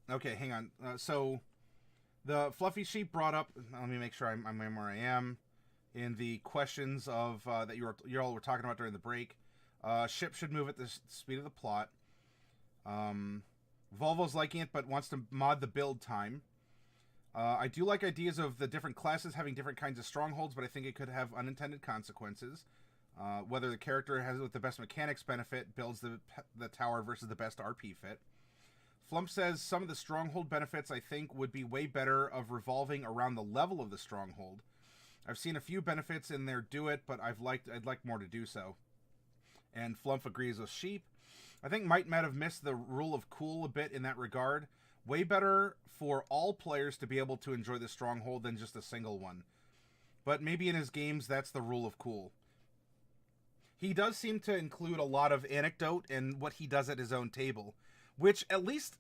Okay, hang on. So the Fluffy Sheep brought up. Let me make sure I'm where I am in the questions of that you all were talking about during the break. Ship should move at the speed of the plot. Volvo's liking it, but wants to mod the build time. I do like ideas of the different classes having different kinds of strongholds, but I think it could have unintended consequences. Whether the character has with the best mechanics benefit builds the tower versus the best RP fit. Flump says some of the stronghold benefits I think would be way better of revolving around the level of the stronghold. I've seen a few benefits in there do it, but I'd like more to do so. And Flump agrees with Sheep. I think might have missed the rule of cool a bit in that regard. Way better for all players to be able to enjoy the stronghold than just a single one. But maybe in his games that's the rule of cool. He does seem to include a lot of anecdote in what he does at his own table, which at least,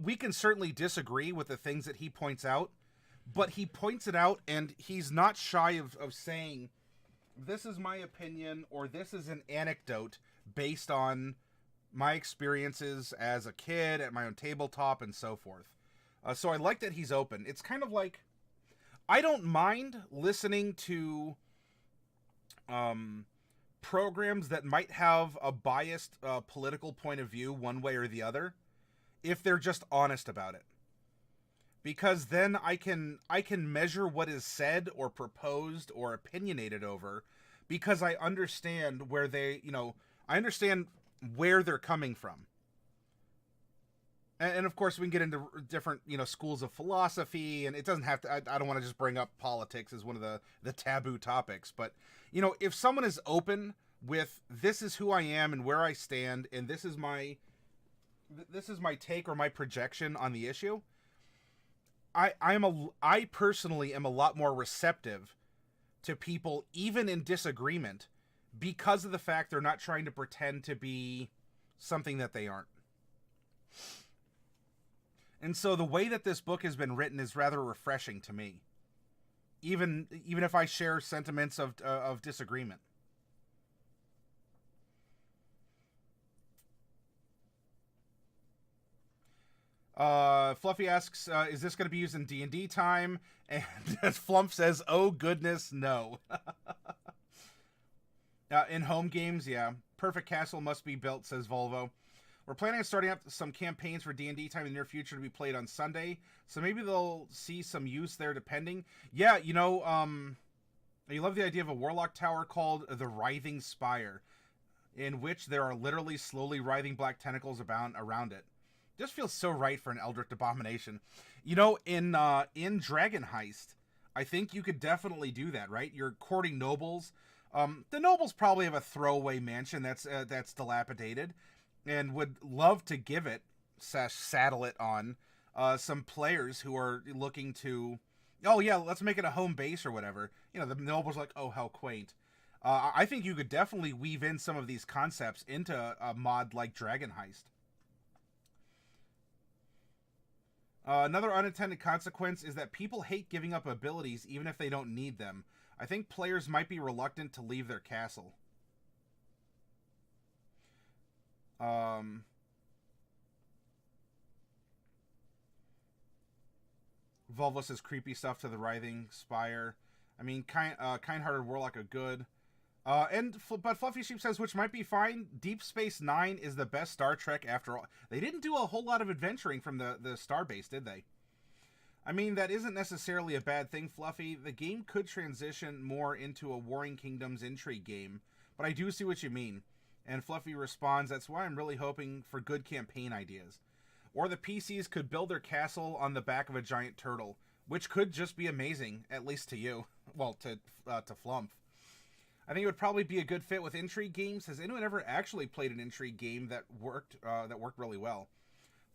we can certainly disagree with the things that he points out, but he points it out and he's not shy of saying, this is my opinion or this is an anecdote based on my experiences as a kid at my own tabletop and so forth. So I like that he's open. It's kind of like, I don't mind listening to programs that might have a biased political point of view one way or the other if they're just honest about it. Because then I can measure what is said or proposed or opinionated over because I understand where I understand where they're coming from. And of course we can get into different, schools of philosophy, and it doesn't have to, I don't want to just bring up politics as one of the taboo topics, but, if someone is open with, this is who I am and where I stand, and this is my take or my projection on the issue, I personally am a lot more receptive to people, even in disagreement, because of the fact they're not trying to pretend to be something that they aren't. And so the way that this book has been written is rather refreshing to me, even if I share sentiments of disagreement. Fluffy asks, is this going to be used in D&D time? And as Flump says, oh goodness, no. In home games, yeah. Perfect castle must be built, says Volvo. We're planning on starting up some campaigns for D&D time in the near future to be played on Sunday, so maybe they'll see some use there depending. Yeah, I love the idea of a warlock tower called the Writhing Spire, in which there are literally slowly writhing black tentacles around it. Just feels so right for an Eldritch Abomination. In Dragon Heist, I think you could definitely do that, right? You're courting nobles. The nobles probably have a throwaway mansion that's dilapidated, and would love to give it, saddle it on some players who are looking to, oh yeah, let's make it a home base or whatever. The nobles are like, oh, how quaint. I think you could definitely weave in some of these concepts into a mod like Dragon Heist. Another unintended consequence is that people hate giving up abilities even if they don't need them. I think players might be reluctant to leave their castle. Volvo says creepy stuff to the Writhing Spire. I mean, kind-hearted Warlock are good. But Fluffy Sheep says, which might be fine, Deep Space Nine is the best Star Trek after all. They didn't do a whole lot of adventuring from the starbase, did they? I mean, that isn't necessarily a bad thing, Fluffy. The game could transition more into a Warring Kingdoms intrigue game, but I do see what you mean. And Fluffy responds, that's why I'm really hoping for good campaign ideas. Or the PCs could build their castle on the back of a giant turtle, which could just be amazing, at least to you. Well, to Flump. I think it would probably be a good fit with intrigue games. Has anyone ever actually played an intrigue game that worked really well?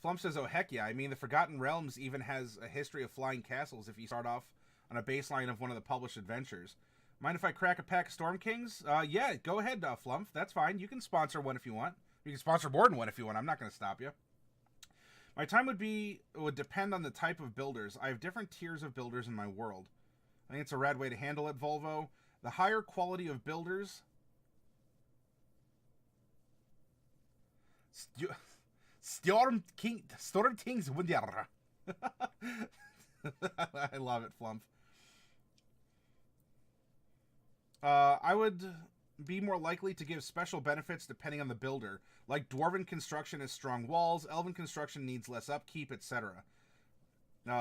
Flump says, oh heck yeah, I mean the Forgotten Realms even has a history of flying castles if you start off on a baseline of one of the published adventures. Mind if I crack a pack of Storm Kings? Yeah, go ahead, Flump. That's fine. You can sponsor one if you want. You can sponsor more than one if you want. I'm not going to stop you. My time would depend on the type of builders. I have different tiers of builders in my world. I think it's a rad way to handle it, Volvo. The higher quality of builders... Stormtingswindir. I love it, Flump. I would be more likely to give special benefits depending on the builder. Like Dwarven construction has strong walls, Elven construction needs less upkeep, etc.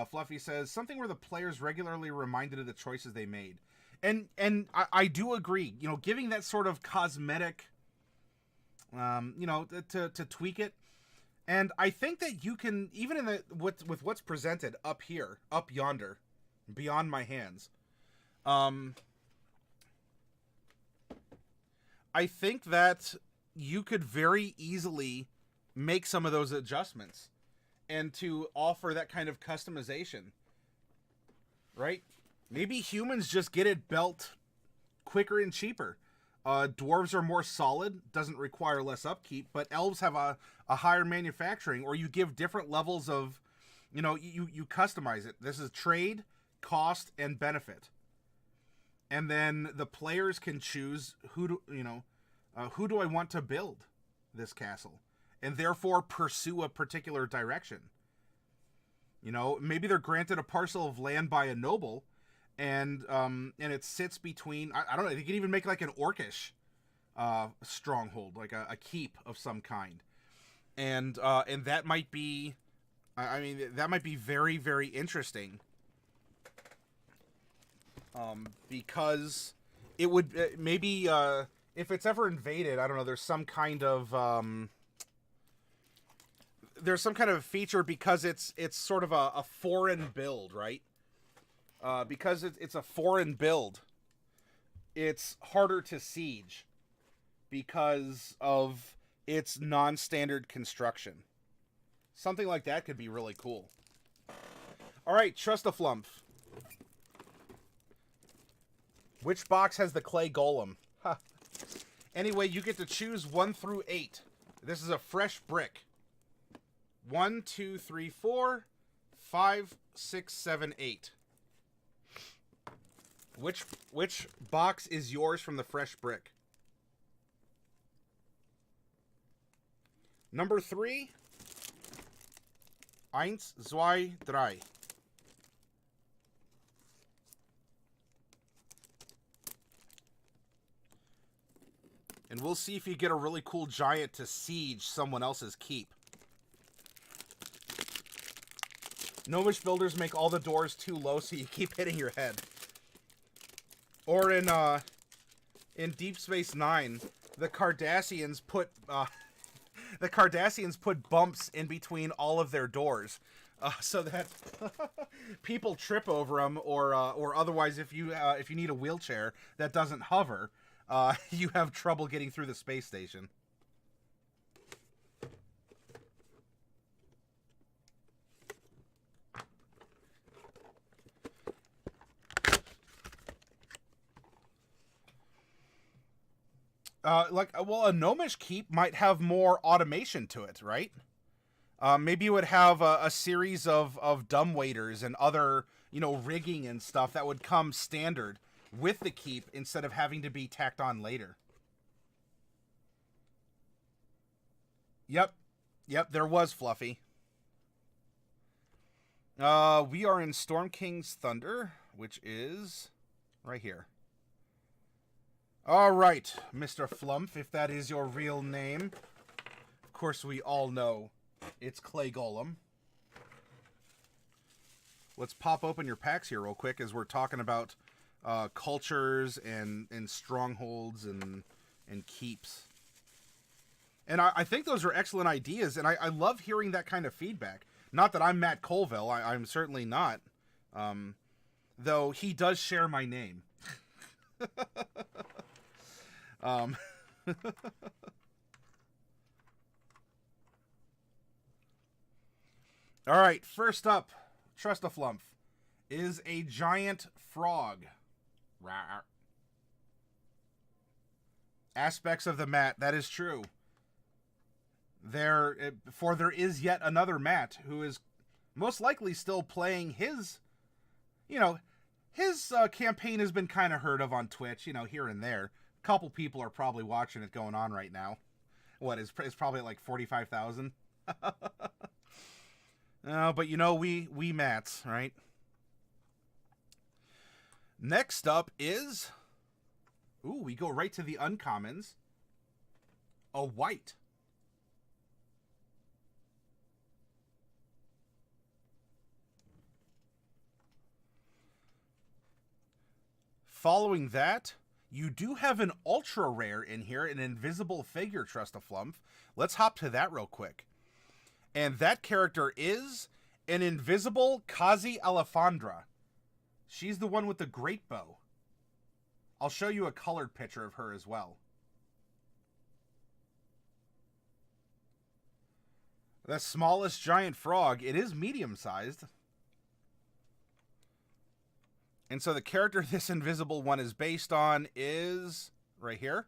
Fluffy says, something where the players regularly reminded of the choices they made. And I do agree. You know, giving that sort of cosmetic, you know, to tweak it. And I think that you can, even in the with what's presented up here, up yonder, beyond my hands, I think that you could very easily make some of those adjustments and to offer that kind of customization, right? Maybe humans just get it built quicker and cheaper. Dwarves are more solid, doesn't require less upkeep, but elves have a higher manufacturing, or you give different levels of, you know, you customize it. This is trade, cost, and benefit. And then the players can choose who do I want to build this castle, and therefore pursue a particular direction. You know, maybe they're granted a parcel of land by a noble, and it sits between, I don't know, they could even make like an orcish stronghold, like a keep of some kind, and that might be, I mean, that might be very, very interesting. Because it would maybe if it's ever invaded, I don't know, there's some kind of feature because it's sort of a foreign build, right? Because it's a foreign build, it's harder to siege because of its non-standard construction. Something like that could be really cool. All right, Trust a Flump. Which box has the clay golem? Huh. Anyway, you get to choose 1 through 8. This is a fresh brick. 1, 2, 3, 4, 5, 6, 7, 8. Which box is yours from the fresh brick? Number 3. 1, 2, 3. And we'll see if you get a really cool giant to siege someone else's keep. Gnomish builders make all the doors too low so you keep hitting your head. Or in Deep Space Nine, the Cardassians put bumps in between all of their doors, so that people trip over them, or otherwise, if you need a wheelchair that doesn't hover, you have trouble getting through the space station. Well, a gnomish keep might have more automation to it, right? Maybe you would have a series of dumbwaiters and other, you know, rigging and stuff that would come standard with the keep instead of having to be tacked on later. Yep, there was, Fluffy. We are in Storm King's Thunder, which is right here. All right, Mr. Flump, if that is your real name. Of course, we all know it's Clay Golem. Let's pop open your packs here real quick as we're talking about cultures and strongholds and keeps. And I think those are excellent ideas, and I love hearing that kind of feedback. Not that I'm Matt Colville, I'm certainly not. Though he does share my name. All right, first up, Trustaflumph is a giant frog. Rawr. Aspects of the Matt, that is true. There is yet another Matt who is most likely still playing his, his campaign has been kind of heard of on Twitch, here and there. A couple people are probably watching it going on right now. What is probably like 45,000? But you know, we mats, right? Next up is... Ooh, we go right to the uncommons. A white. Following that, you do have an ultra rare in here, an invisible figure, Trust a Flump. Let's hop to that real quick. And that character is an invisible Kazi Alefandra. She's the one with the great bow. I'll show you a colored picture of her as well. The smallest giant frog. It is medium-sized. And so the character this invisible one is based on is right here.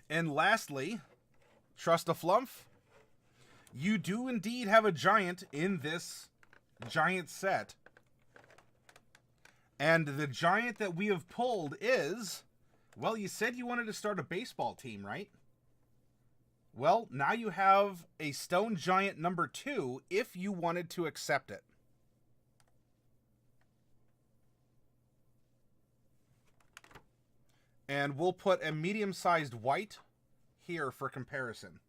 And lastly, Trust a Flump, you do indeed have a giant in this giant set. And the giant that we have pulled is, well, you said you wanted to start a baseball team, right? Well, now you have a stone giant number 2 if you wanted to accept it. And we'll put a medium-sized white here for comparison.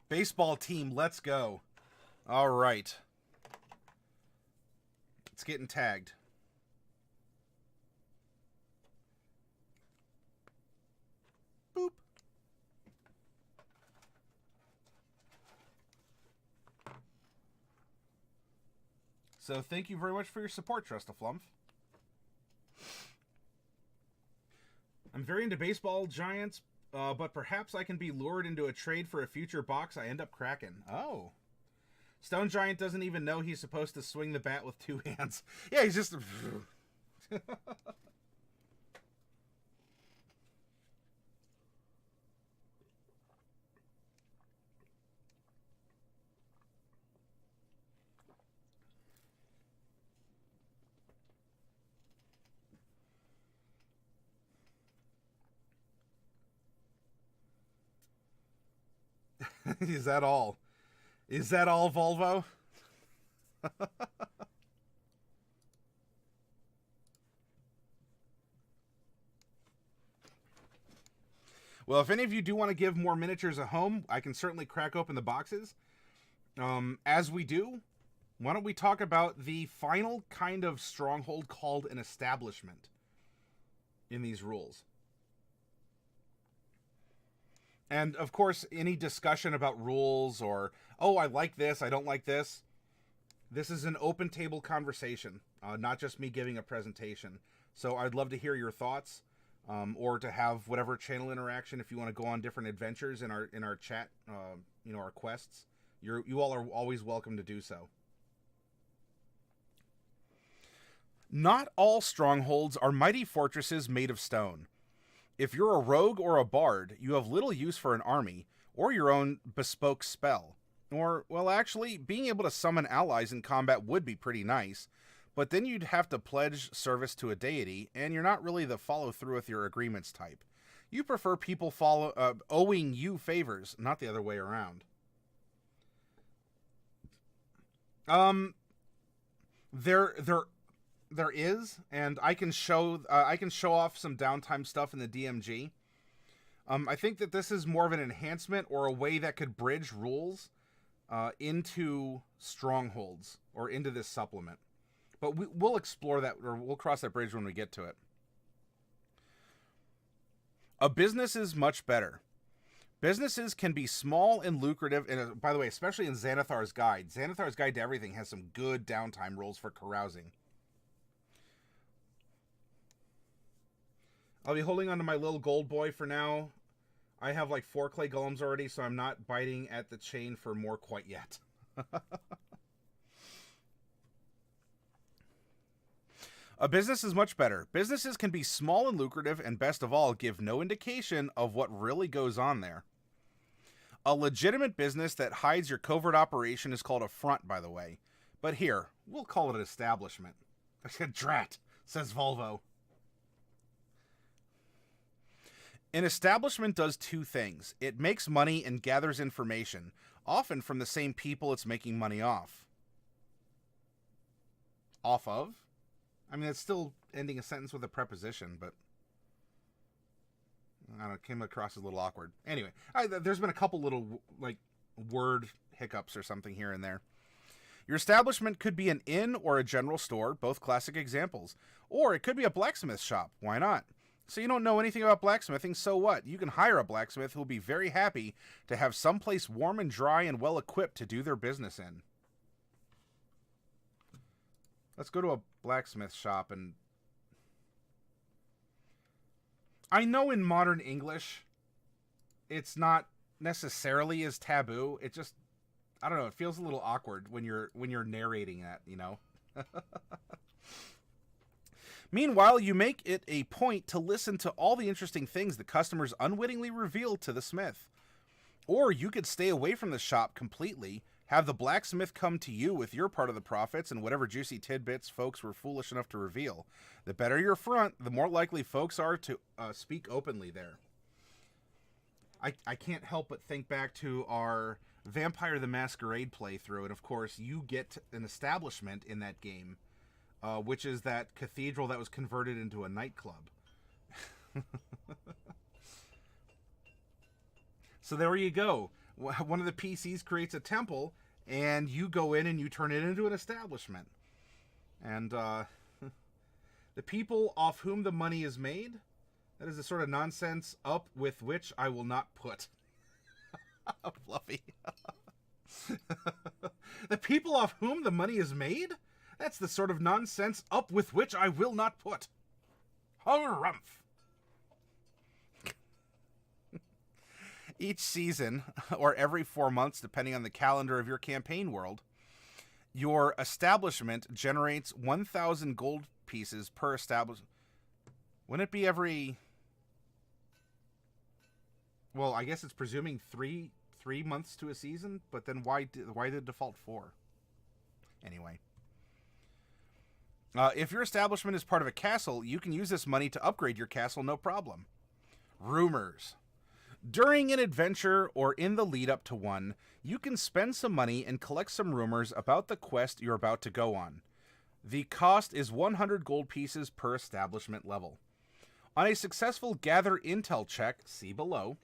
Baseball team, let's go. All right. It's getting tagged. Boop. So thank you very much for your support, Trust a Flump. I'm very into baseball giants, but perhaps I can be lured into a trade for a future box I end up cracking. Oh. Stone Giant doesn't even know he's supposed to swing the bat with 2 hands. Yeah, he's just... Is that all? Is that all, Volvo? Well, if any of you do want to give more miniatures a home, I can certainly crack open the boxes. As we do, why don't we talk about the final kind of stronghold called an establishment in these rules? And, of course, any discussion about rules or, oh, I like this, I don't like this. This is an open table conversation, not just me giving a presentation. So I'd love to hear your thoughts, or to have whatever channel interaction if you want to go on different adventures in our chat, you know, our quests. You all are always welcome to do so. Not all strongholds are mighty fortresses made of stone. If you're a rogue or a bard, you have little use for an army, or your own bespoke spell. Or, well, actually, being able to summon allies in combat would be pretty nice, but then you'd have to pledge service to a deity, and you're not really the follow-through with your agreements type. You prefer people owing you favors, not the other way around. There is, and I can show off some downtime stuff in the DMG. I think that this is more of an enhancement or a way that could bridge rules into strongholds or into this supplement. But we'll explore that, or we'll cross that bridge when we get to it. A business is much better. Businesses can be small and lucrative, and by the way, especially in Xanathar's Guide. Xanathar's Guide to Everything has some good downtime rules for carousing. I'll be holding on to my little gold boy for now. I have like 4 clay golems already, so I'm not biting at the chain for more quite yet. A business is much better. Businesses can be small and lucrative, and best of all, give no indication of what really goes on there. A legitimate business that hides your covert operation is called a front, by the way. But here, we'll call it an establishment. Drat, says Volvo. An establishment does two things. It makes money and gathers information, often from the same people it's making money off. Off of? I mean, it's still ending a sentence with a preposition, but I don't know, it came across as a little awkward. Anyway, there's been a couple little, like, word hiccups or something here and there. Your establishment could be an inn or a general store, both classic examples. Or it could be a blacksmith shop. Why not? So you don't know anything about blacksmithing, so what? You can hire a blacksmith who will be very happy to have someplace warm and dry and well equipped to do their business in. Let's go to a blacksmith shop and... I know in modern English, it's not necessarily as taboo. It just, I don't know, it feels a little awkward when you're narrating that, you know? Meanwhile, you make it a point to listen to all the interesting things the customers unwittingly reveal to the smith. Or you could stay away from the shop completely, have the blacksmith come to you with your part of the profits and whatever juicy tidbits folks were foolish enough to reveal. The better your front, the more likely folks are to speak openly there. I can't help but think back to our Vampire the Masquerade playthrough, and of course you get an establishment in that game, which is that cathedral that was converted into a nightclub. So there you go. One of the PCs creates a temple, and you go in and you turn it into an establishment. And the people off whom the money is made, that is the sort of nonsense up with which I will not put. Fluffy. The people off whom the money is made? That's the sort of nonsense up with which I will not put. Harumph. Each season, or every 4 months, depending on the calendar of your campaign world, your establishment generates 1,000 gold pieces per establishment. Wouldn't it be every... Well, I guess it's presuming three months to a season, but then why the default 4? Anyway. If your establishment is part of a castle, you can use this money to upgrade your castle, no problem. Rumors. During an adventure or in the lead up to one, you can spend some money and collect some rumors about the quest you're about to go on. The cost is 100 gold pieces per establishment level. On a successful gather intel check, see below,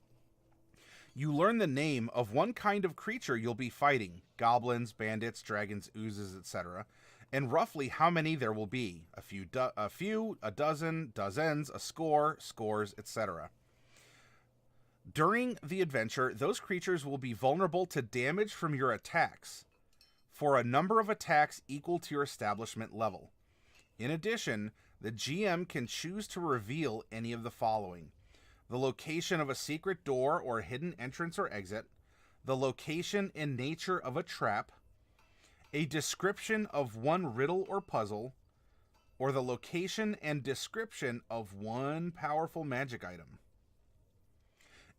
you learn the name of one kind of creature you'll be fighting, goblins, bandits, dragons, oozes, etc., and roughly how many there will be, a few, a dozen, dozens, a score, scores, etc. During the adventure, those creatures will be vulnerable to damage from your attacks for a number of attacks equal to your establishment level. In addition, the GM can choose to reveal any of the following: the location of a secret door or hidden entrance or exit, the location and nature of a trap, a description of one riddle or puzzle, or the location and description of one powerful magic item.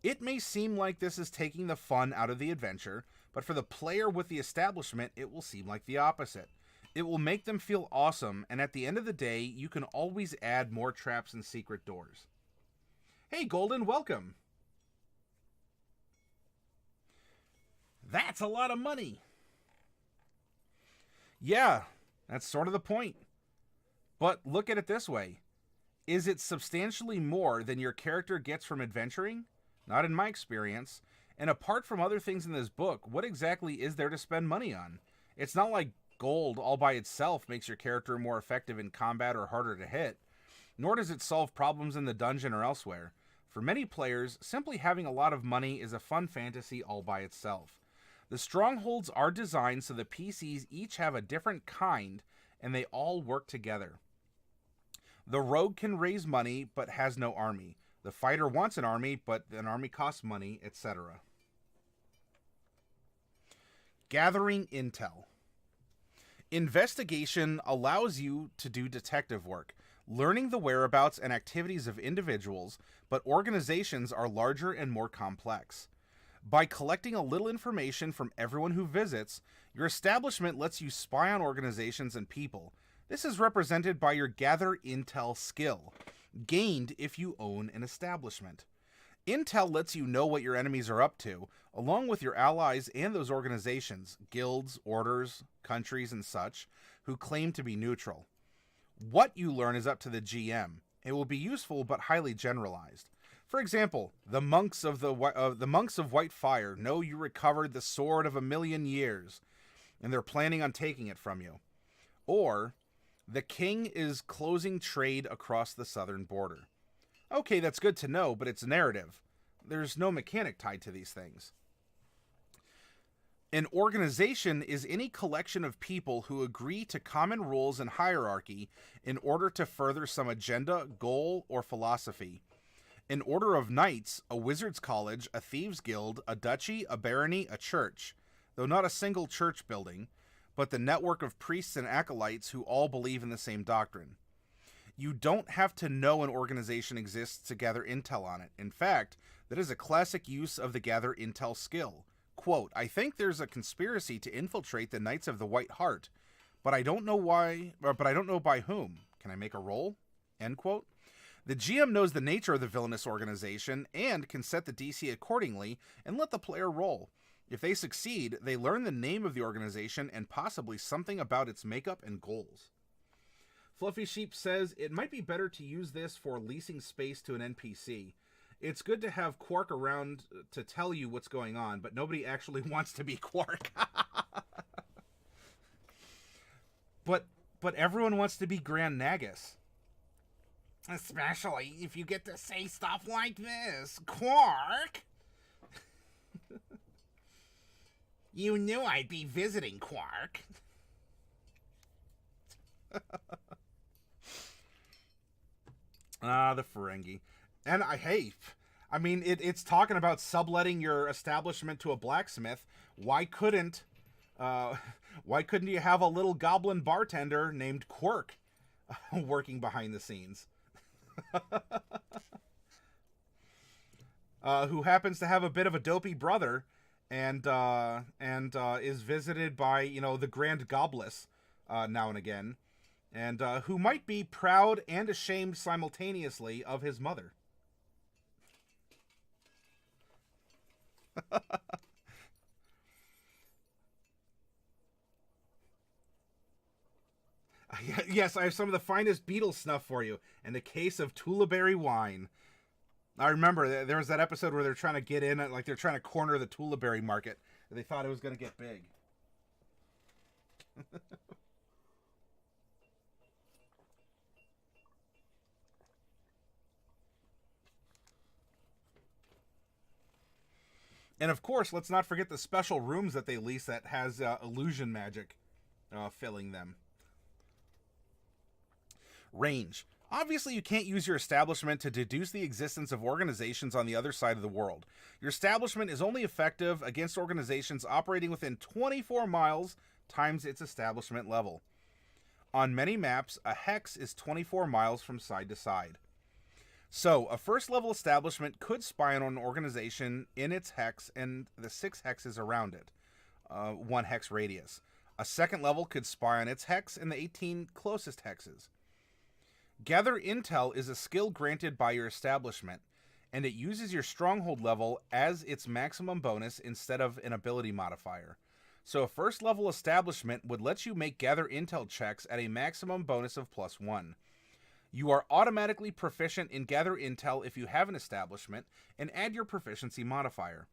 It may seem like this is taking the fun out of the adventure, but for the player with the establishment, it will seem like the opposite. It will make them feel awesome, and at the end of the day, you can always add more traps and secret doors. Hey, Golden, welcome. That's a lot of money. Yeah, that's sort of the point. But look at it this way. Is it substantially more than your character gets from adventuring? Not in my experience. And apart from other things in this book, what exactly is there to spend money on? It's not like gold all by itself makes your character more effective in combat or harder to hit, nor does it solve problems in the dungeon or elsewhere. For many players, simply having a lot of money is a fun fantasy all by itself. The Strongholds are designed so the PCs each have a different kind, and they all work together. The rogue can raise money, but has no army. The fighter wants an army, but an army costs money, etc. Gathering intel. Investigation allows you to do detective work, learning the whereabouts and activities of individuals, but organizations are larger and more complex. By collecting a little information from everyone who visits, your establishment lets you spy on organizations and people. This is represented by your Gather Intel skill, gained if you own an establishment. Intel lets you know what your enemies are up to, along with your allies and those organizations, guilds, orders, countries, and such, who claim to be neutral. What you learn is up to the GM. It will be useful but highly generalized. For example, the monks of White Fire know you recovered the sword of 1,000,000 years, and they're planning on taking it from you. Or, the king is closing trade across the southern border. Okay, that's good to know, but it's narrative. There's no mechanic tied to these things. An organization is any collection of people who agree to common rules and hierarchy in order to further some agenda, goal, or philosophy. An order of knights, a wizard's college, a thieves' guild, a duchy, a barony, a church, though not a single church building, but the network of priests and acolytes who all believe in the same doctrine. You don't have to know an organization exists to gather intel on it. In fact, that is a classic use of the Gather Intel skill. Quote, I think there's a conspiracy to infiltrate the Knights of the White Hart, but I don't know why, but I don't know by whom. Can I make a roll? End quote. The GM knows the nature of the villainous organization and can set the DC accordingly and let the player roll. If they succeed, they learn the name of the organization and possibly something about its makeup and goals. Fluffy Sheep says, it might be better to use this for leasing space to an NPC. It's good to have Quark around to tell you what's going on, but nobody actually wants to be Quark. But everyone wants to be Grand Nagus. Especially if you get to say stuff like this. Quark! You knew I'd be visiting, Quark. The Ferengi. And I mean, it's talking about subletting your establishment to a blacksmith. Why couldn't you have a little goblin bartender named Quirk working behind the scenes? Who happens to have a bit of a dopey brother and is visited by, the Grand Gobless now and again, and who might be proud and ashamed simultaneously of his mother. Yes, I have some of the finest beetle snuff for you, and a case of Tulaberry wine. I remember there was that episode where they're trying to get in, like they're trying to corner the Tulaberry market. They thought it was going to get big. And of course, let's not forget the special rooms that they lease that has illusion magic filling them. Range. Obviously, you can't use your establishment to deduce the existence of organizations on the other side of the world. Your establishment is only effective against organizations operating within 24 miles times its establishment level. On many maps, a hex is 24 miles from side to side. So, a first-level establishment could spy on an organization in its hex and the 6 hexes around it, 1 hex radius. A second level could spy on its hex and the 18 closest hexes. Gather Intel is a skill granted by your establishment, and it uses your stronghold level as its maximum bonus instead of an ability modifier. So a first-level establishment would let you make Gather Intel checks at a maximum bonus of +1. You are automatically proficient in Gather Intel if you have an establishment, and add your proficiency modifier.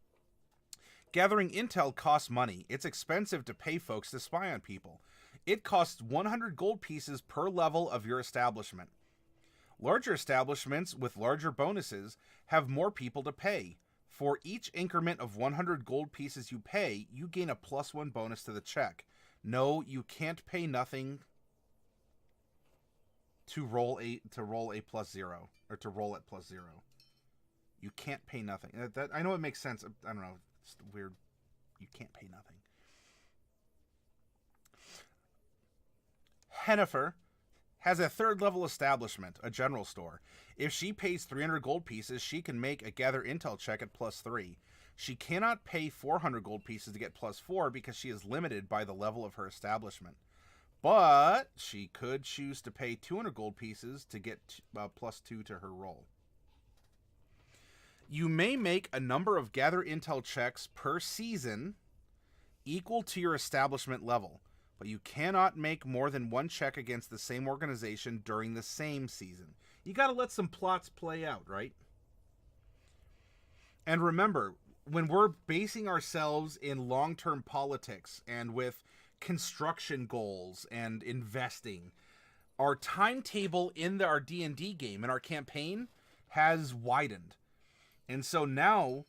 Gathering Intel costs money. It's expensive to pay folks to spy on people. It costs 100 gold pieces per level of your establishment. Larger establishments with larger bonuses have more people to pay. For each increment of 100 gold pieces you pay, you gain a +1 bonus to the check. No, you can't pay nothing to roll a +0, or to roll at +0. You can't pay nothing. That I know it makes sense. I don't know. It's weird. You can't pay nothing. Hennifer has a third-level establishment, a general store. If she pays 300 gold pieces, she can make a Gather Intel check at +3. She cannot pay 400 gold pieces to get +4 because she is limited by the level of her establishment. But she could choose to pay 200 gold pieces to get +2 to her roll. You may make a number of gather intel checks per season equal to your establishment level, but you cannot make more than one check against the same organization during the same season. You got to let some plots play out, right? And remember, when we're basing ourselves in long-term politics and with construction goals and investing, our timetable in our D&D game, in our campaign, has widened. And so now,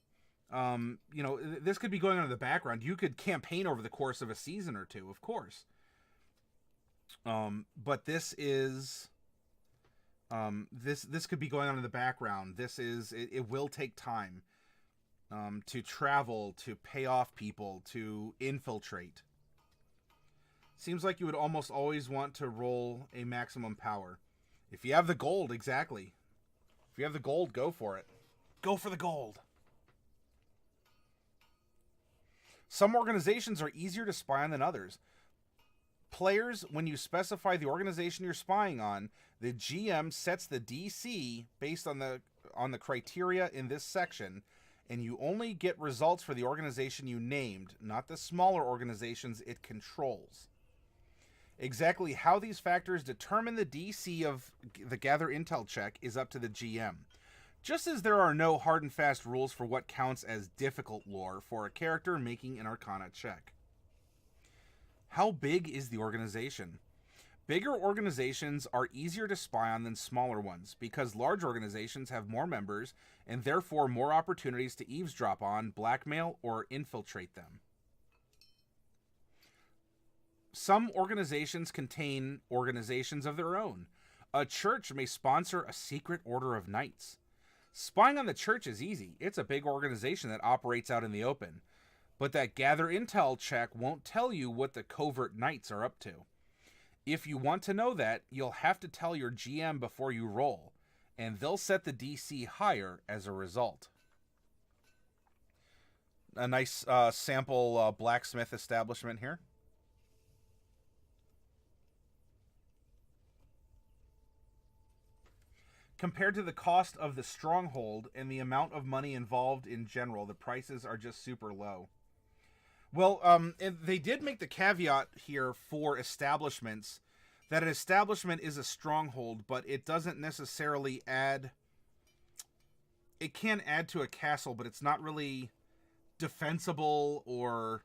this could be going on in the background. You could campaign over the course of a season or two, of course. But this is, this could be going on in the background. It will take time, to travel, to pay off people, to infiltrate. Seems like you would almost always want to roll a maximum power. If you have the gold, exactly. If you have the gold, go for it. Go for the gold. Some organizations are easier to spy on than others. Players, when you specify the organization you're spying on, the GM sets the DC based on the criteria in this section, and you only get results for the organization you named, not the smaller organizations it controls. Exactly how these factors determine the DC of the gather intel check is up to the GM. Just as there are no hard and fast rules for what counts as difficult lore for a character making an Arcana check. How big is the organization? Bigger organizations are easier to spy on than smaller ones because large organizations have more members and therefore more opportunities to eavesdrop on, blackmail, or infiltrate them. Some organizations contain organizations of their own. A church may sponsor a secret order of knights. Spying on the church is easy. It's a big organization that operates out in the open. But that gather intel check won't tell you what the covert knights are up to. If you want to know that, you'll have to tell your GM before you roll, and they'll set the DC higher as a result. A nice sample blacksmith establishment here. Compared to the cost of the stronghold and the amount of money involved in general, the prices are just super low. Well, they did make the caveat here for establishments that an establishment is a stronghold, but it doesn't necessarily add... It can add to a castle, but it's not really defensible or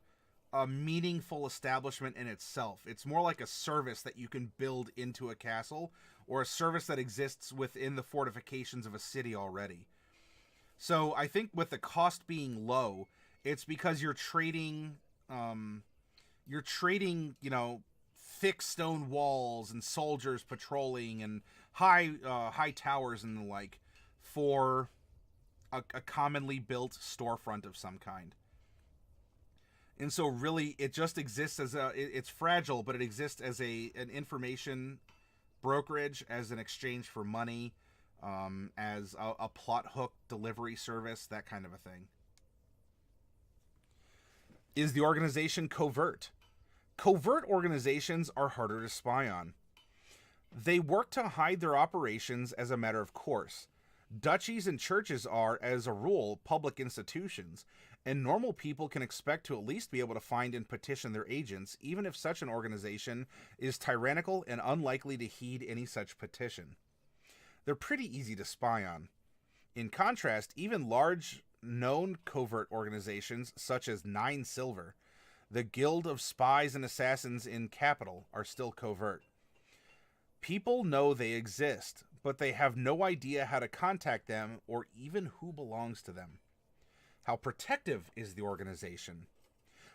a meaningful establishment in itself. It's more like a service that you can build into a castle, or a service that exists within the fortifications of a city already. So I think with the cost being low, it's because you're trading, thick stone walls and soldiers patrolling and high towers and the like for a commonly built storefront of some kind. And so really it just exists as it's fragile, but it exists as an information brokerage, as an exchange for money, as a plot hook delivery service, that kind of a thing. Is the organization covert? Covert organizations are harder to spy on. They work to hide their operations as a matter of course. Duchies and churches are, as a rule, public institutions, and normal people can expect to at least be able to find and petition their agents, even if such an organization is tyrannical and unlikely to heed any such petition. They're pretty easy to spy on. In contrast, even large known covert organizations such as 9 Silver, the Guild of Spies and Assassins in Capital, are still covert. People know they exist, but they have no idea how to contact them or even who belongs to them. How protective is the organization?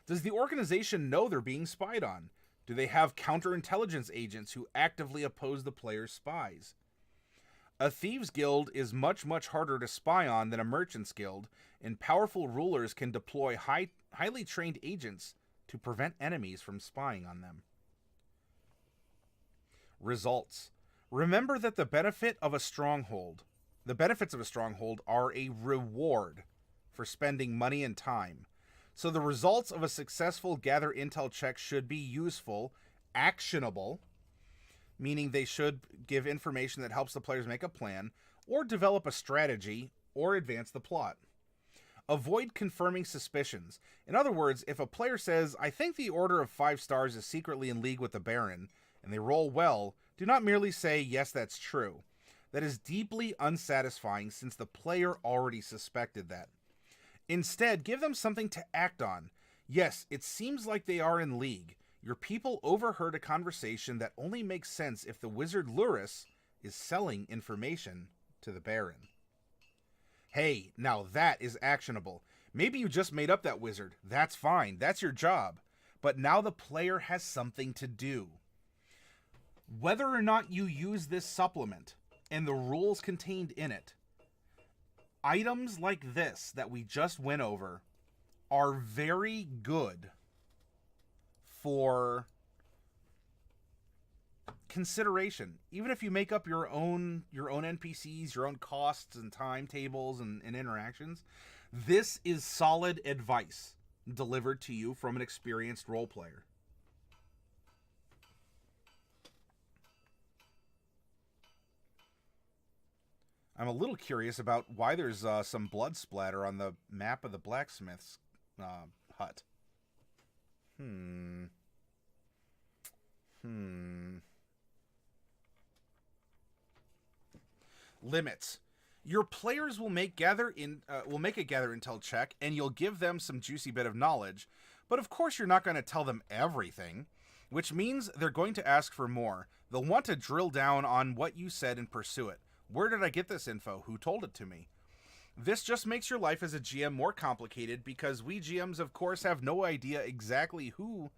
Does the organization know they're being spied on? Do they have counterintelligence agents who actively oppose the player's spies? A thieves' guild is much, much harder to spy on than a merchant's guild, and powerful rulers can deploy highly trained agents to prevent enemies from spying on them. Results. Remember that the benefits of a stronghold are a reward for spending money and time. So the results of a successful gather intel check should be useful, actionable, meaning they should give information that helps the players make a plan, or develop a strategy, or advance the plot. Avoid confirming suspicions. In other words, if a player says, I think the Order of 5 Stars is secretly in league with the Baron, and they roll well, do not merely say, yes, that's true. That is deeply unsatisfying since the player already suspected that. Instead, give them something to act on. Yes, it seems like they are in league. Your people overheard a conversation that only makes sense if the wizard Luris is selling information to the Baron. Hey, now that is actionable. Maybe you just made up that wizard. That's fine. That's your job. But now the player has something to do. Whether or not you use this supplement and the rules contained in it, items like this that we just went over are very good for consideration. Even if you make up your own NPCs, your own costs and timetables and interactions, this is solid advice delivered to you from an experienced role player. I'm a little curious about why there's some blood splatter on the map of the blacksmith's hut. Limits. Your players will make a gather intel check, and you'll give them some juicy bit of knowledge. But of course, you're not going to tell them everything, which means they're going to ask for more. They'll want to drill down on what you said and pursue it. Where did I get this info? Who told it to me? This just makes your life as a GM more complicated because we GMs, of course, have no idea exactly who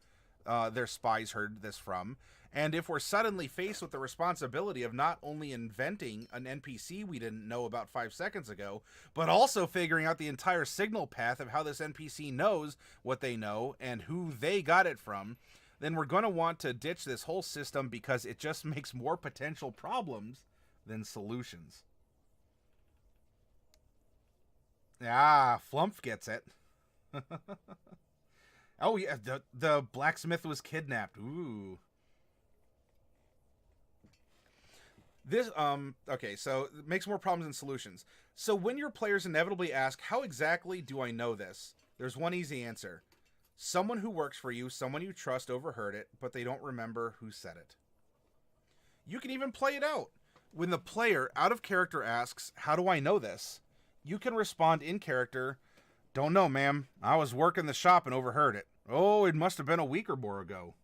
their spies heard this from. And if we're suddenly faced with the responsibility of not only inventing an NPC we didn't know about 5 seconds ago, but also figuring out the entire signal path of how this NPC knows what they know and who they got it from, then we're going to want to ditch this whole system because it just makes more potential problems than solutions. Ah, Flumph gets it. Oh yeah, the blacksmith was kidnapped. Ooh. This, okay, so it makes more problems than solutions. So when your players inevitably ask, how exactly do I know this? There's one easy answer. Someone who works for you, someone you trust overheard it, but they don't remember who said it. You can even play it out. When the player, out of character, asks, how do I know this? You can respond in character, don't know, ma'am. I was working the shop and overheard it. Oh, it must have been a week or more ago.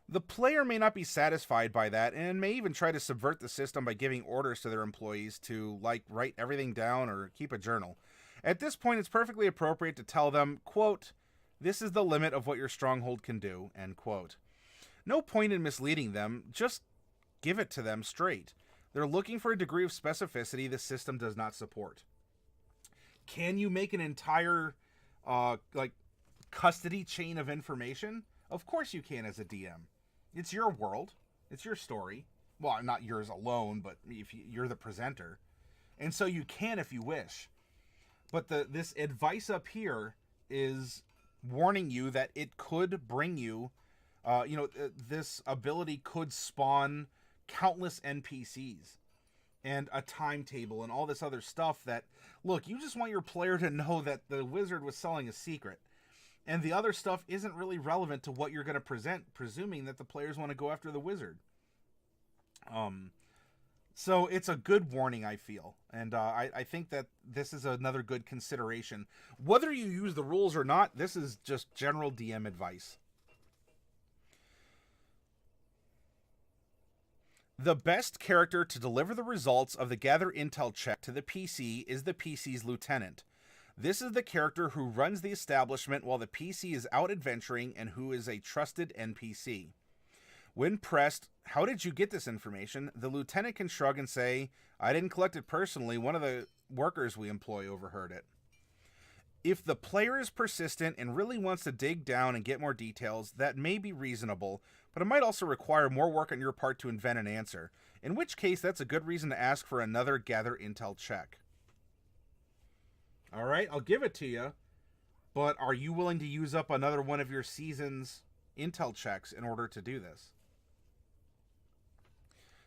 The player may not be satisfied by that and may even try to subvert the system by giving orders to their employees to, like, write everything down or keep a journal. At this point, it's perfectly appropriate to tell them, quote, this is the limit of what your stronghold can do, end quote. No point in misleading them, just give it to them straight. They're looking for a degree of specificity the system does not support. Can you make an entire, custody chain of information? Of course you can as a DM. It's your world. It's your story. Well, not yours alone, but if you're the presenter. And so you can if you wish. But this advice up here is warning you that it could bring you, this ability could spawn countless NPCs and a timetable and all this other stuff that, look, you just want your player to know that the wizard was selling a secret. And the other stuff isn't really relevant to what you're going to present, presuming that the players want to go after the wizard. So it's a good warning, I feel. And I think that this is another good consideration. Whether you use the rules or not, this is just general DM advice. The best character to deliver the results of the gather intel check to the PC is the PC's lieutenant. This is the character who runs the establishment while the PC is out adventuring and who is a trusted NPC. When pressed, how did you get this information? The lieutenant can shrug and say, I didn't collect it personally, one of the workers we employ overheard it. If the player is persistent and really wants to dig down and get more details, that may be reasonable, but it might also require more work on your part to invent an answer, in which case that's a good reason to ask for another gather intel check. All right, I'll give it to you. But are you willing to use up another one of your season's intel checks in order to do this?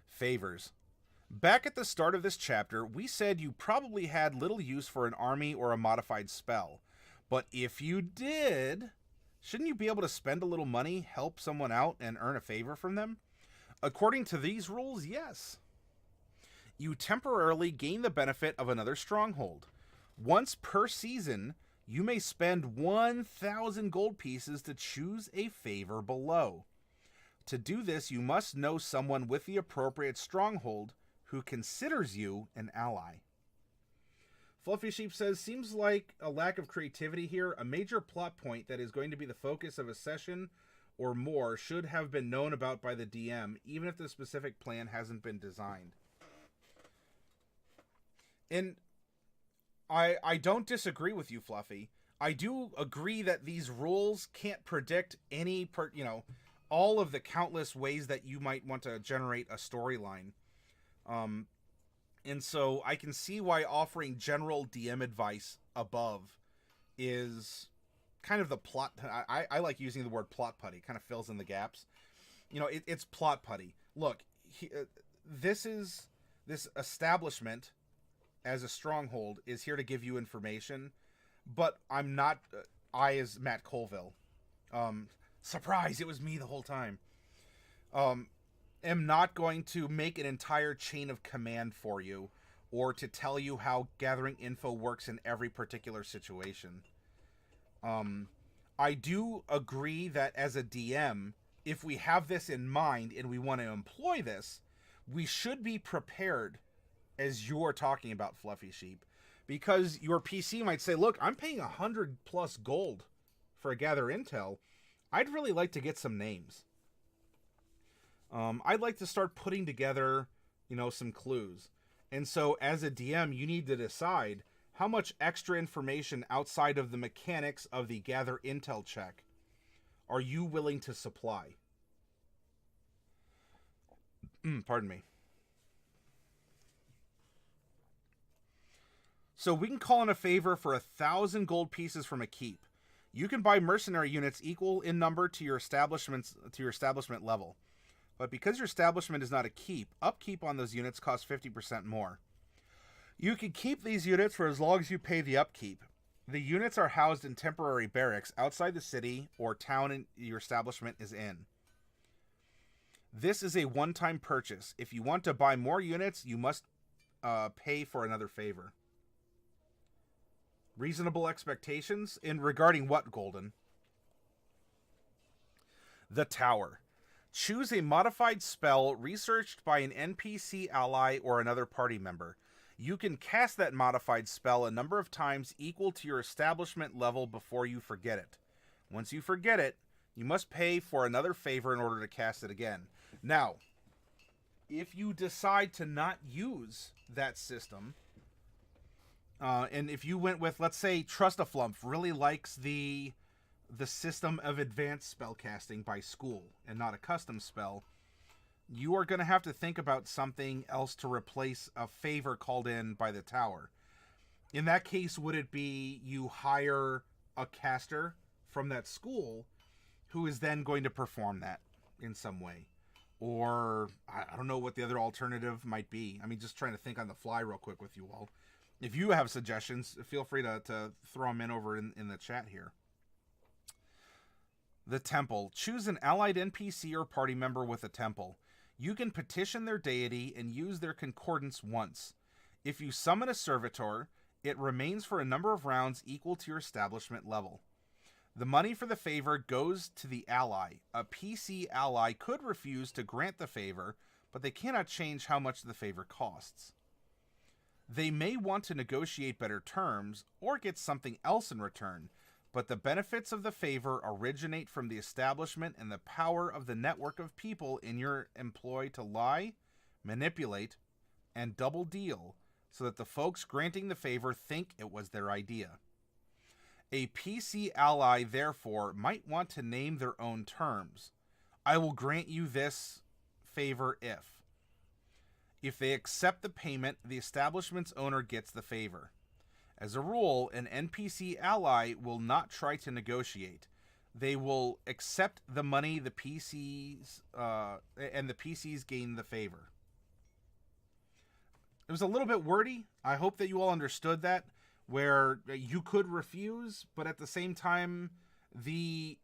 Favors. Back at the start of this chapter, we said you probably had little use for an army or a modified spell. But if you did, shouldn't you be able to spend a little money, help someone out, and earn a favor from them? According to these rules, yes. You temporarily gain the benefit of another stronghold. Once per season, you may spend 1,000 gold pieces to choose a favor below. To do this, you must know someone with the appropriate stronghold who considers you an ally. Fluffy Sheep says, seems like a lack of creativity here. A major plot point that is going to be the focus of a session or more should have been known about by the DM, even if the specific plan hasn't been designed. And I don't disagree with you, Fluffy. I do agree that these rules can't predict all of the countless ways that you might want to generate a storyline. And so I can see why offering general DM advice above is kind of the plot. I like using the word plot putty. Kind of fills in the gaps. It's plot putty. Look, this establishment as a stronghold is here to give you information, but I'm not. I as Matt Colville, surprise! It was me the whole time. Am not going to make an entire chain of command for you, or to tell you how gathering info works in every particular situation. I do agree that as a DM, if we have this in mind and we want to employ this, we should be prepared, as you're talking about, Fluffy Sheep, because your PC might say, look, I'm paying 100+ gold for a gather intel. I'd really like to get some names. I'd like to start putting together, some clues. And so as a DM, you need to decide how much extra information outside of the mechanics of the gather intel check are you willing to supply? Pardon me. So we can call in a favor for 1,000 gold pieces from a keep. You can buy mercenary units equal in number to your establishment level. But because your establishment is not a keep, upkeep on those units costs 50% more. You can keep these units for as long as you pay the upkeep. The units are housed in temporary barracks outside the city or town your establishment is in. This is a one-time purchase. If you want to buy more units, you must pay for another favor. Reasonable expectations in regarding what, Golden? The Tower. Choose a modified spell researched by an NPC ally or another party member. You can cast that modified spell a number of times equal to your establishment level before you forget it. Once you forget it, you must pay for another favor in order to cast it again. Now, if you decide to not use that system, and if you went with, let's say, Trust-a-Flump really likes the system of advanced spellcasting by school and not a custom spell, you are going to have to think about something else to replace a favor called in by the tower. In that case, would it be you hire a caster from that school who is then going to perform that in some way? Or, I don't know what the other alternative might be. I mean, just trying to think on the fly real quick with you all. If you have suggestions, feel free to throw them in over in the chat here. The Temple. Choose an allied NPC or party member with a temple. You can petition their deity and use their concordance once. If you summon a servitor, it remains for a number of rounds equal to your establishment level. The money for the favor goes to the ally. A PC ally could refuse to grant the favor, but they cannot change how much the favor costs. They may want to negotiate better terms or get something else in return, but the benefits of the favor originate from the establishment and the power of the network of people in your employ to lie, manipulate, and double deal so that the folks granting the favor think it was their idea. A PC ally, therefore, might want to name their own terms. I will grant you this favor if. If they accept the payment, the establishment's owner gets the favor. As a rule, an NPC ally will not try to negotiate. They will accept the money the PCs and the PCs gain the favor. It was a little bit wordy. I hope that you all understood that, where you could refuse, but at the same time, the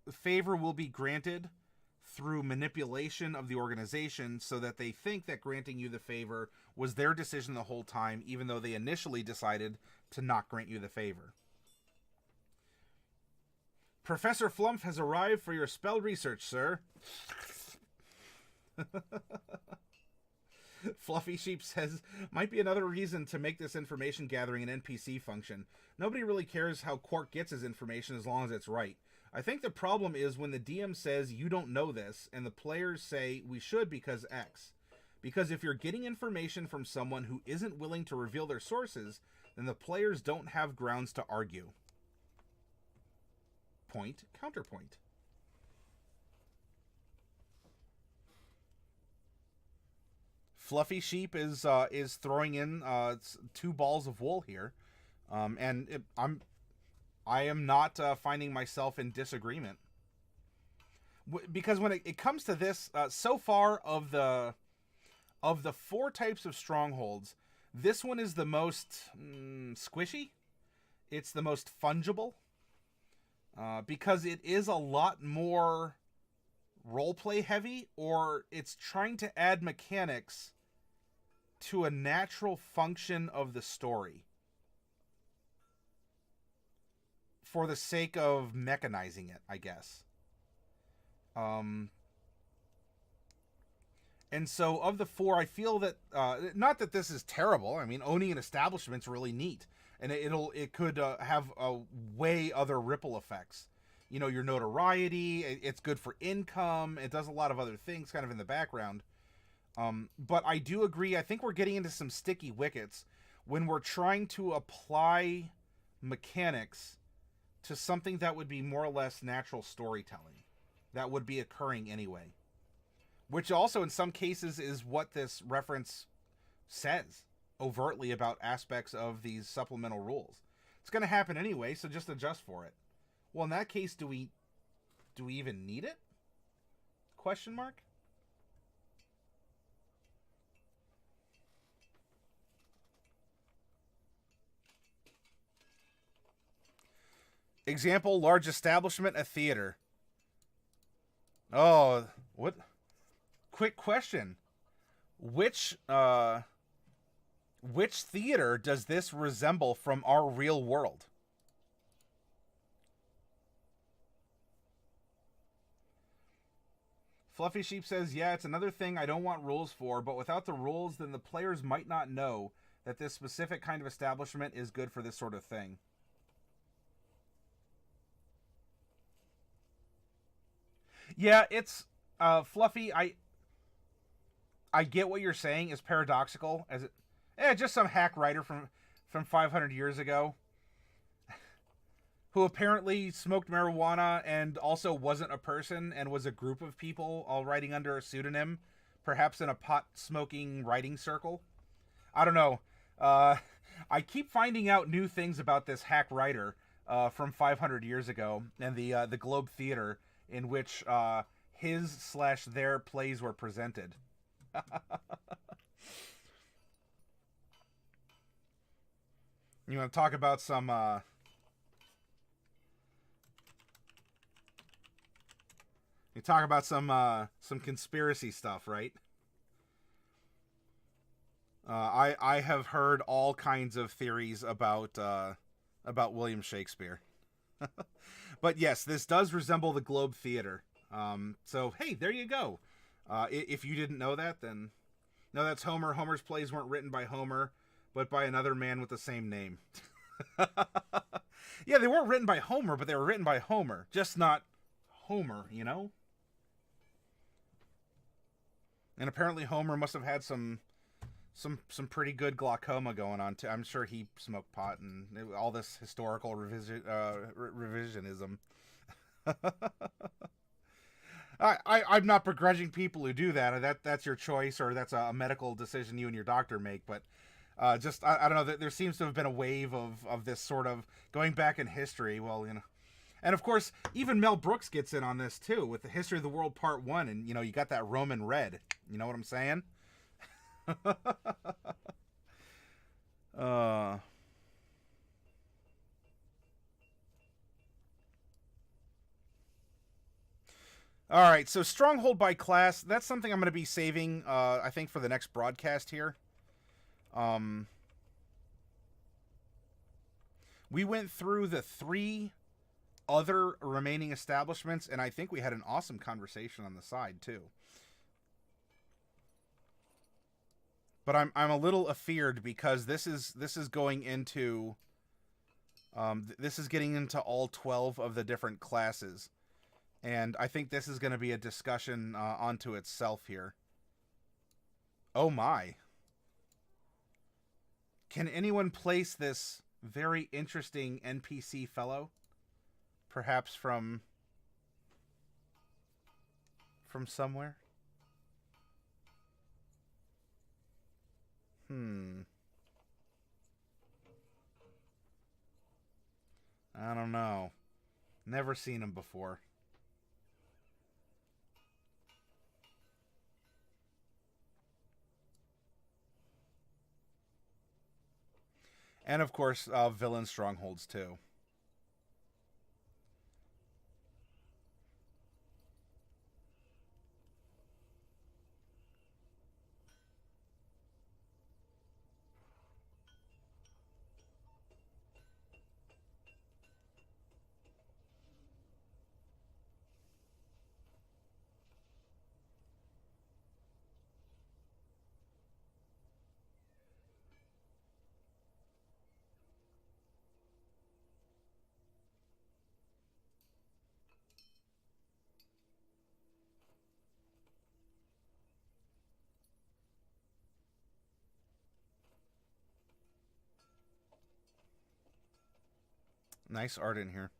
favor will be granted through manipulation of the organization so that they think that granting you the favor was their decision the whole time, even though they initially decided to not grant you the favor. Professor Flumph has arrived for your spell research, sir. Fluffy Sheep says, might be another reason to make this information gathering an NPC function. Nobody really cares how Quark gets his information as long as it's right. I think the problem is when the DM says you don't know this, and the players say we should because X. Because if you're getting information from someone who isn't willing to reveal their sources, then the players don't have grounds to argue. Point, counterpoint. Fluffy Sheep is throwing in 2 balls of wool here, and I am not finding myself in disagreement, because when it comes to this, so far of the 4 types of strongholds, this one is the most squishy. It's the most fungible, because it is a lot more roleplay heavy, or it's trying to add mechanics to a natural function of the story for the sake of mechanizing it, I guess. And so of the 4, I feel that not that this is terrible. I mean, owning an establishment's really neat, and it could have way other ripple effects. You know, your notoriety, it's good for income, it does a lot of other things kind of in the background. But I do agree, I think we're getting into some sticky wickets when we're trying to apply mechanics to something that would be more or less natural storytelling, that would be occurring anyway. Which also, in some cases, is what this reference says overtly about aspects of these supplemental rules. It's going to happen anyway, so just adjust for it. Well, in that case, do we even need it? Question mark? Example, large establishment, a theater. Oh, what? Quick question. Which theater does this resemble from our real world? Fluffy Sheep says, yeah, it's another thing I don't want rules for, but without the rules, then the players might not know that this specific kind of establishment is good for this sort of thing. Yeah, it's Fluffy. I get what you're saying is paradoxical, as just some hack writer from 500 years ago who apparently smoked marijuana and also wasn't a person and was a group of people all writing under a pseudonym, perhaps in a pot-smoking writing circle. I don't know. I keep finding out new things about this hack writer from 500 years ago and the Globe Theater in which his/their plays were presented. You want to talk about some some conspiracy stuff, right? I have heard all kinds of theories about William Shakespeare. But yes, this does resemble the Globe Theater. So hey, there you go. If you didn't know that, then no, that's Homer. Homer's plays weren't written by Homer, but by another man with the same name. Yeah, they weren't written by Homer, but they were written by Homer, just not Homer, you know? And apparently Homer must have had some pretty good glaucoma going on too. I'm sure he smoked pot and all this historical revisionism. I'm not begrudging people who do that. That's your choice, or that's a medical decision you and your doctor make. But I don't know. There seems to have been a wave of this sort of going back in history. Well, you know, and of course, even Mel Brooks gets in on this too with the History of the World Part 1, and you know, you got that Roman red. You know what I'm saying? uh All right, so Stronghold by class, that's something I'm going to be saving I think for the next broadcast here. Um we went through the 3 other remaining establishments, and I think we had an awesome conversation on the side too. But I'm a little afeared because this is going into this is getting into all 12 of the different classes, and I think this is going to be a discussion onto itself here. Oh my! Can anyone place this very interesting NPC fellow? Perhaps from somewhere? Hmm. I don't know. Never seen him before. And of course, villain strongholds too. Nice art in here.